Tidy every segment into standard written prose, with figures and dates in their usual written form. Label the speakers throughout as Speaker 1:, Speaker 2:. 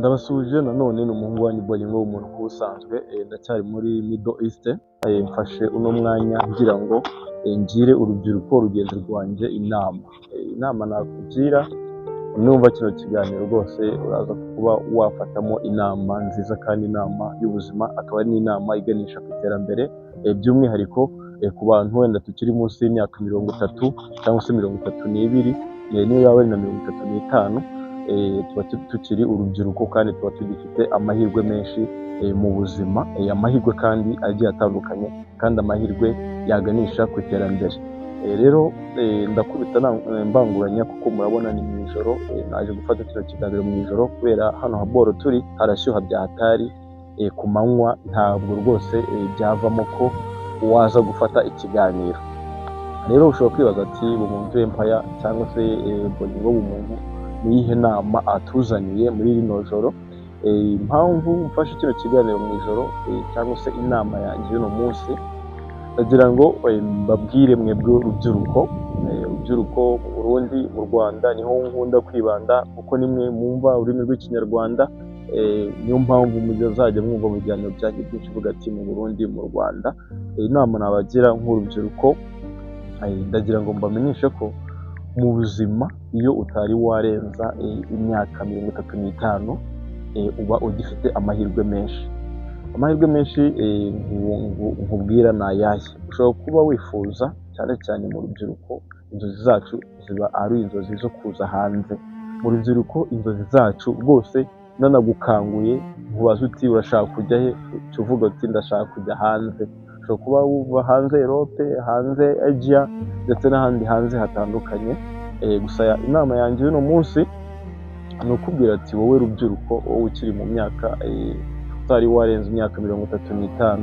Speaker 1: Ndabasuje nanone n'umuhungu wanyu Bolingo w'umuntu usanzwe, ndacyari muri Middle East. Mfashe uno mwanya ngira ngo ngire urubyiruko rugenzi rwanjye inama nakugira numva kino kiganiro rwose uraza kuba wafatamo inama nziza kandi inama y'ubuzima, akaba ari n'inama iganisha ku iterambere, by'umwihariko ku bantu wenda tukiri munsi y'imyaka 30 cyangwa se 32, niyo yaba ari na 35, tuba tukiri urubyiruko kandi tuba tugifite amahirwe menshi mu buzima, amahirwe kandi agiye atandukanye kandi amahirwe yaganisha ku iterambere. Rero ndakubita mbanguranya kuko murabona ni mu ijoro, naje gufata kino kiganiro mu ijoro kubera hano haboro turi harashyuha bya hatari, ku manywa ntabwo rwose byavamo ko waza gufata ikiganiro. Rero ushobora kwibaza ati Bumuntu Empire cyangwa se Bolingo Bumuntu ni iyihe nama atuzaniye muri rino joro? Impamvu mfashe kino kiganiro mu ijoro cyangwa se inama yanjye y'uno munsi, ndagira ngo mbabwire mwebwe urubyiruko mu Burundi, mu Rwanda niho nkunda kwibanda kuko nimwe mwumva ururimi rw'ikinyarwanda, niyo mpamvu muzajya mwumva mu biganiro byanjye byinshi uvuga ati mu Burundi, mu Rwanda. Inama nabagira nk'urubyiruko, ndagira ngo mbamenyeshe ko mu buzima iyo utari warenza imyaka 35 uba ugifite amahirwe menshi. Amahirwe menshi nkubwira ni ayahe? Ushobora kuba wifuza cyane cyane mu rubyiruko, inzozi zacu ziba ari inzozi zo kuza hanze. Mu rubyiruko inzozi zacu rwose nanagukanguye nkubaza uti urashaka kujya he, uvuga uti ndashaka kujya hanze. Ushobora kuba uva hanze Europe, hanze Asia ndetse n'ahandi hanze hatandukanye. Gusa inama yanjye y'uno munsi ni ukubwira ati wowe rubyiruko, wowe ukiri mu myaka utari warenza imyaka 35,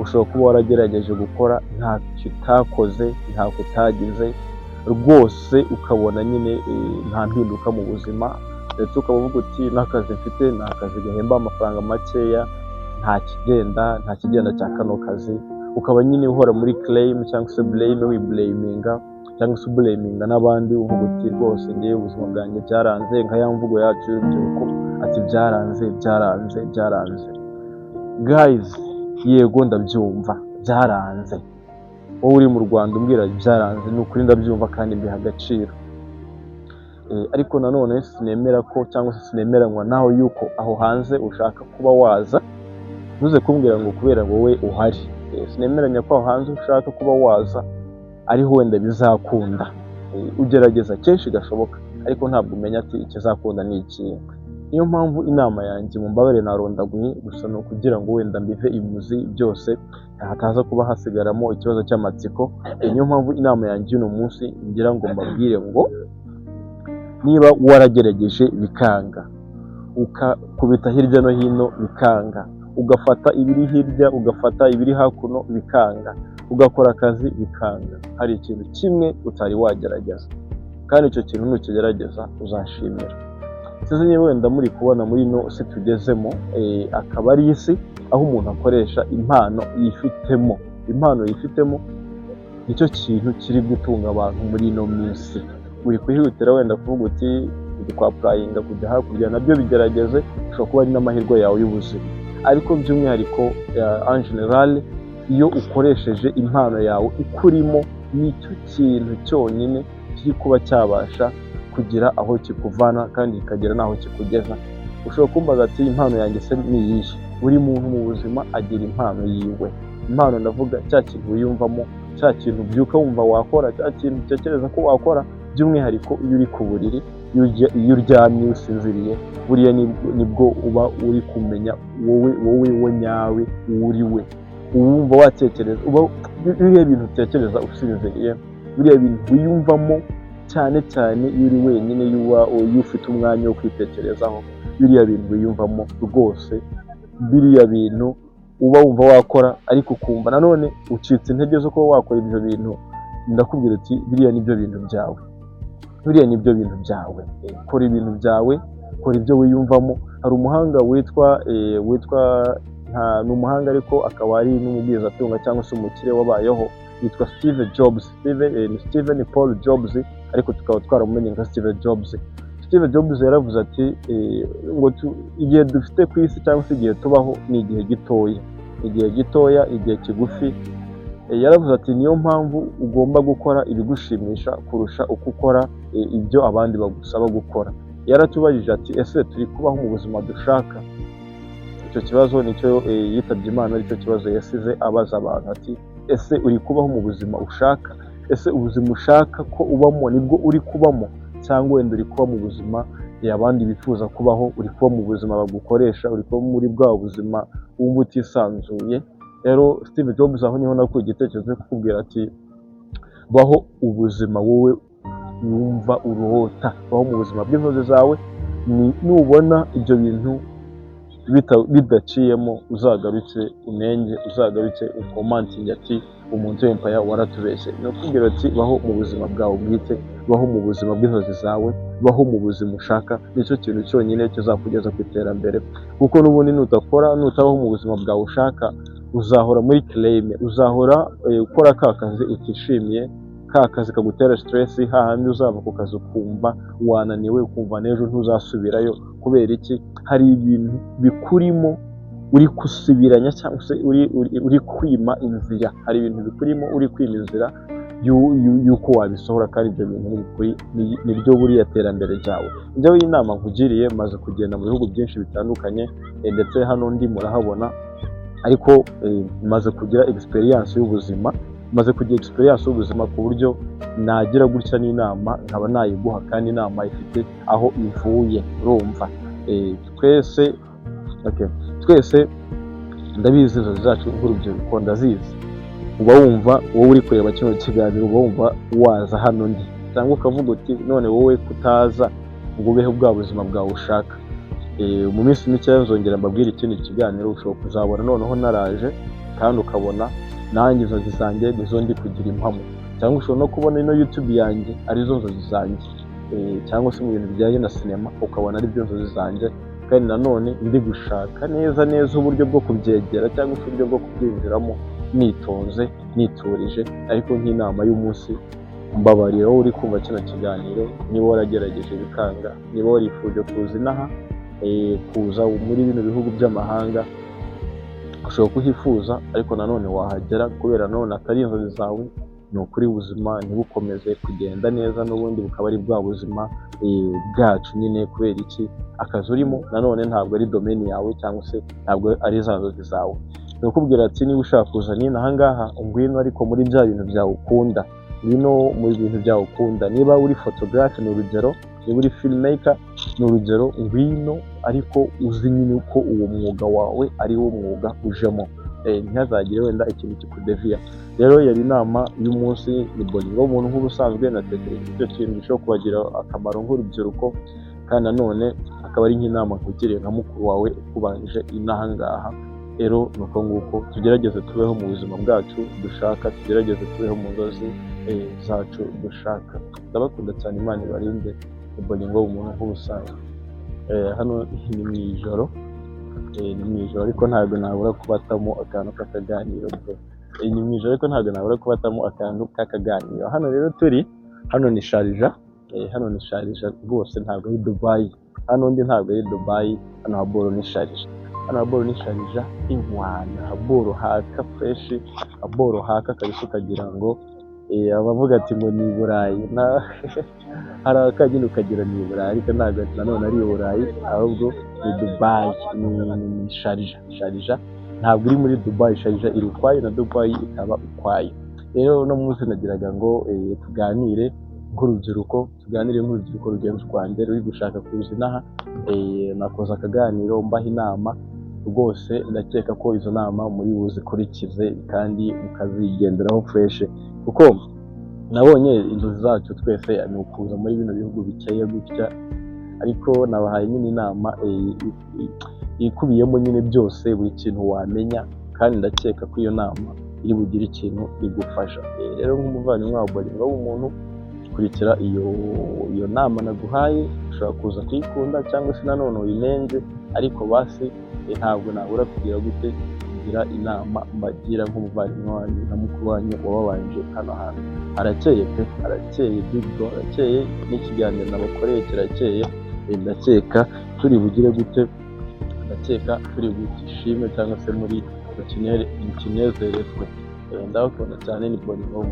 Speaker 1: ushobora kuba waragerageje gukora ntacyo utakoze, ntako utagize rwose, ukabona nyine nta mpinduka mu buzima, ndetse ukavuga uti n'akazi mfite ni akazi gahemba amafaranga makeya, nta kigenda cya kano kazi. Ukaba nyine uhora muri claim cyangwa se blame, wiblaminga cyangwa se ublaminga n'abandi, uvuga uti rwose ngewe ubuzima bwanjye byaranze, nka ya mvugo yacu y'urubyiruko ati byaranze. Guys, yego ndabyumva byaranze. Wowe uri mu Rwanda umbwira byaranze, ni ukuri ndabyumva kandi mbiha agaciro, ariko nanone sinemera ko cyangwa se sinemeranywa naho yuko aho hanze ushaka kuba waza ntuze kumbwira ngo kubera wowe uhari. Sinemeranya ko aho hanze ushaka kuba waza ariho wenda bizakunda. Ugerageza kenshi gashoboka, ariko ntabwo umenya ati ikizakunda ni ikintu. Niyo mpamvu inama yanjye mu mbabare narondaguye, gusa no kugira ngo wenda mbive imuzi byose, hataza kuba hasigaramo ikibazo cy'amatsiko. Niyo mpamvu inama yanjye y'uno munsi ngira ngo mbabwire ngo niba waragerageje bikanga, ukakubita hirya no hino bikanga, ugafata ibiri hirya ugafata ibiri hakuno bikanga, ugakora akazi bikanga, hari ikintu kimwe utari wagerageza, kandi icyo kintu nukigerageza uzashimira. Sizi niba wenda muri kubona muri ino si tugezemo, akaba ari isi aho umuntu akoresha impano yifitemo. Nicyo kintu kiri gutunga abantu muri ino minsi. Uri kwihutira wenda kuvuga uti ndi kwa purayinga kujya hakurya, nabyo bigerageze, ushobora kuba ari n'amahirwe yawe y'ubuzima. Ariko by'umwihariko en general, iyo ukoresheje impano yawe ikurimo, nicyo kintu cyonyine kiri kuba cyabasha kugira aho kikuvana kandi kikagera n'aho kikugeza. Ushobora kumbaza ati impano yanjye se ni iyihe? Buri muntu mu buzima agira impano yiwe. Impano ndavuga cya kintu wiyumvamo, cya kintu ubyuka wumva wakora, cya kintu utekereza ko wakora, by'umwihariko iyo uri ku buriri, iyo uryamye usinziriye, buriya nibwo uba uri kumenya wowe nyawe uri we. Uwumva watekereza, biriya bintu utekereza usinziriye, biriya bintu wiyumvamo cyane iyo uri wenyine, iyo ufite umwanya wo kwitekerezaho, biriya bintu wiyumvamo rwose, biriya bintu uba wumva wakora ariko ukumva nanone ucitse intege zo kuba wakora ibyo bintu, ndakubwira ati biriya nibyo bintu byawe. Kora ibintu byawe, kora ibyo wiyumvamo. Hari umuhanga witwa ni umuhanga ariko akaba ari n'umubwirizatunga cyangwa se umukire wabayeho, yitwa Steve Jobs. Stephen Paul Jobs, ariko tukaba twaramumenye nka Steve Jobs. Steve Jobs yaravuze ati ngo igihe dufite ku isi cyangwa se igihe tubaho ni igihe gitoya, igihe kigufi. Yaravuze ati niyo mpamvu ugomba gukora ibigushimisha kurusha uko ukora ibyo abandi bagusaba gukora. Yaratubajije ati ese turi kubaho mu buzima dushaka? Icyo kibazo nicyo yitabye Imana, aricyo kibazo yasize abaza abantu ati ese uri kubaho mu buzima ushaka? Ese ubuzima ushaka ko ubamo nibwo uri kubamo, cyangwa wenda uri kuba mu buzima abandi bifuza kubaho, uri kuba mu buzima bagukoresha, uri kuba muri bwa buzima wumva utisanzuye? Rero Steve Jobs aho niho nakuye igitekerezo cyo kukubwira ati baho ubuzima wowe wumva urota, baho mu buzima bw'inzozi zawe. Nubona ibyo bintu bidaciyemo uzagaruke unenge, uzagaruke ukomantinge ati umuntu Empire waratubeshye. Nakubwira ati baho mu buzima bwawe bwite, baho mu buzima bw'inzozi zawe, baho mu buzima ushaka. Nicyo kintu cyonyine kizakugeza ku iterambere, kuko n'ubundi nutabaho mu buzima bwawe ushaka, uzahora muri claim, uzahora ukora ka kazi utishimiye, ka kazi kagutera stress, hahandi uzava ku kazi ukumva wananiwe, ukumva n'ejo ntuzasubirayo. Kubera iki? Hari ibintu bikurimo uri kusubiranya cyangwa se uri kwima inzira, hari ibintu bikurimo uri kwima inzira y'uko wabisohora, kandi ibyo bintu niryo buriya terambere ryawe. Njyewe inama nkugiriye, maze kugenda mu bihugu byinshi bitandukanye, ndetse hano ndi murahabona, ariko maze kugira experience y'ubuzima, ku buryo nagira gutya n'inama nkaba nayiguha, kandi inama ifite aho ivuye. Urumva twese ndabizi inzozi zacu nk'urubyiruko, ndazizi. Uba wumva wowe uri kureba kino kiganiro, uba wumva waza hano ndi, cyangwa ukavuga uti none wowe kutaza ngo ubeho bwa buzima bwawe ushaka. Mu minsi mike nzongera mbabwira ikindi kiganiro, ushobora kuzabona noneho naraje, kandi ukabona nanjye inzozi zanjye nizo ndi kugira impamo, cyangwa ushobora no kubona ino YouTube yanjye arizo nzozi zanjye, cyangwa se mu bintu bijyanye na sinema ukabona ari byo nzozi zanjye, kandi nanone ndi gushaka neza uburyo bwo kubyegera, cyangwa se uburyo bwo kubyinjiramo nitonze, niturije. Ariko nk'inama y'umunsi, mbabarira wowe uri kumva kino kiganiro, niba waragerageje bikanga, niba warifuje kuza inaha, kuza muri bino bihugu by'amahanga, ushobora kuhifuza, ariko nanone wahagera, kubera nanone atari inzozi zawe. Ni ukuri ubuzima ntibukomeze kugenda neza, n'ubundi bukaba ari bwa buzima bwacu nyine. Kubera iki? Akazi urimo nanone ntabwo ari domaine yawe, cyangwa se ntabwo ari za nzozi zawe. Ni ukubwira ati niba ushaka kuza nina ahangaha, ngwino, ariko muri bya bintu byawe ukunda, ngwino mu bintu byawe ukunda. Niba uri photographe ni urugero, niba uri filmmaker ni urugero, ngwino, ariko uzi nyine ko uwo mwuga wawe ari wo mwuga ujemo, ntihazagire wenda ikintu kikudeviya. Rero yari inama y'umunsi, ni Bolingo umuntu nk'ubusanzwe, natekereje icyo kintu gishobora kubagira akamaro nk'urubyiruko, kandi nanone akaba ari nk'inama nkugiriye nka mukuru wawe ukubanje inahangaha. Rero ni uko nguko tugerageze tubeho mu buzima bwacu dushaka, tugerageze tubeho mu nzozi zacu dushaka. Ndabakunda cyane, Imana ibarinde. Ni Bolingo umuntu nk'ubusanzwe. Hano ni mu ijoro, ariko ntabwo nabura kubatamo akantu k'akaganiro. Ni mu ijoro, ariko ntabwo nabura kubatamo akantu k'akaganiro. Hano rero hano ni Sharjah, rwose ntabwo ari Dubai. Hano ndi ntabwo ari Dubai, hano haboro ni Sharjah. Hano haboro ni Sharjah inkwana, haboro haka fresh, haboro haka kabisa, ukagira ngo abavuga ati ngo ni Burayi, hari akagenda ukagira ni Burayi, ariko ntabwo nanone ari Burayi, ahubwo ni Dubai. Ni Sharjah ntabwo iri muri Dubai. Sharjah iri ukwayo na Dubai ikaba ukwayo. Rero no munsi nagiraga ngo tuganire nk'urubyiruko rugenzi rwanjye ruri gushaka kuza inaha, nakoze akaganiro mbaha inama. Rwose ndakeka ko izo nama muri buzikurikize kandi mukazigenderaho fresh, kuko nabonye inzozi zacu twese ni ukuza muri bino bihugu bikeye gutya, ariko nabahaye nyine inama ikubiyemo nyine byose, buri kintu wamenya, kandi ndakeka ko iyo nama iri bugire ikintu igufasha. Rero nk'umuvandimwe wa Bolingo w'umuntu, kurikira iyo nama naguhaye, ushobora kuza kuyikunda cyangwa se nanone uyinenge, ariko basi ntabwo nabura kugira gute kugira inama mbagira nk'umuvandimwe wanyu na mukuru wanyu wababanje hano hantu. Harakeye pe, harakeye big bro, harakeye n'ikiganiro nabakoreye kirakeye. Ndakeka turi bugire gute, ndakeka turi bugishime cyangwa se muri mukinezerezwe. Ndabakunda cyane, ni Bolingo.